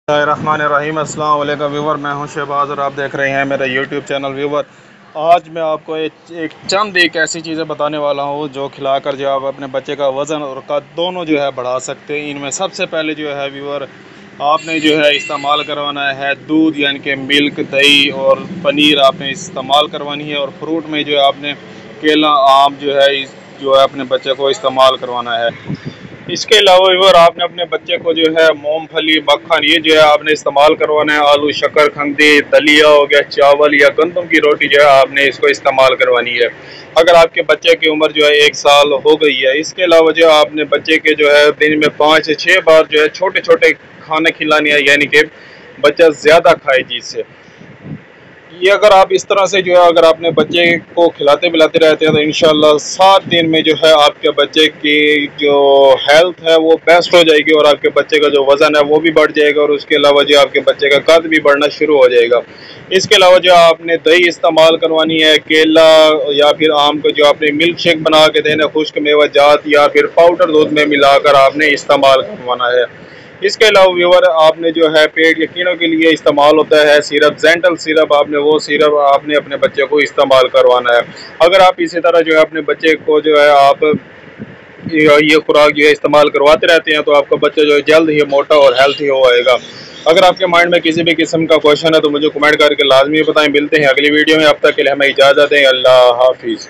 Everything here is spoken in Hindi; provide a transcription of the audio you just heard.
रहमानिर्रहीम। अस्सलाम वालेकुम व्यूवर, मैं हूं शहबाज और आप देख रहे हैं मेरा यूट्यूब चैनल। व्यूवर, आज मैं आपको एक ऐसी चीज़ें बताने वाला हूं जो खिलाकर जो आप अपने बच्चे का वज़न और कद दोनों जो है बढ़ा सकते हैं। इनमें सबसे पहले जो है व्यूवर, आपने जो है इस्तेमाल करवाना है दूध, यानी कि मिल्क, दही और पनीर आपने इस्तेमाल करवानी है। और फ्रूट में जो है आपने केला, आम जो है अपने बच्चे को इस्तेमाल करवाना है। इसके अलावा व्यूअर, आपने अपने बच्चे को जो है मूंगफली, मक्खन, ये जो है आपने इस्तेमाल करवाना है। आलू, शकरकंदी, दलिया हो गया, चावल या गंदम की रोटी जो है आपने इसको इस्तेमाल करवानी है। अगर आपके बच्चे की उम्र जो है 1 साल हो गई है। इसके अलावा जो आपने बच्चे के जो है दिन में 5 से 6 बार जो है छोटे छोटे खाने खिलाने हैं, यानी कि बच्चा ज़्यादा खाए जिससे। ये अगर आप इस तरह से जो है अगर अपने बच्चे को खिलाते पिलाते रहते हैं तो इंशाल्लाह 7 दिन में जो है आपके बच्चे की जो हेल्थ है वो बेस्ट हो जाएगी और आपके बच्चे का जो वज़न है वो भी बढ़ जाएगा और उसके अलावा जो आपके बच्चे का कद भी बढ़ना शुरू हो जाएगा। इसके अलावा जो आपने दही इस्तेमाल करवानी है, केला या फिर आम को जो आपने मिल्क शेक बना के देना, खुश्क मेवा जात या फिर पाउडर दूध में मिलाकर आपने इस्तेमाल करवाना है। इसके अलावा व्यूवर, आपने जो है पेट के कीड़ों के लिए इस्तेमाल होता है सिरप, जेंटल सिरप, आपने वो सिरप आपने अपने बच्चे को इस्तेमाल करवाना है। अगर आप इसी तरह जो है अपने बच्चे को जो है आप ये खुराक जो है इस्तेमाल करवाते रहते हैं तो आपका बच्चा जो है जल्द ही मोटा और हेल्थी हो आएगा। अगर आपके माइंड में किसी भी किस्म का क्वेश्चन है तो मुझे कमेंट करके लाजमी बताएं। मिलते हैं अगली वीडियो में, अब तक के लिए हमें इजाज़त दें। अल्लाह हाफिज़।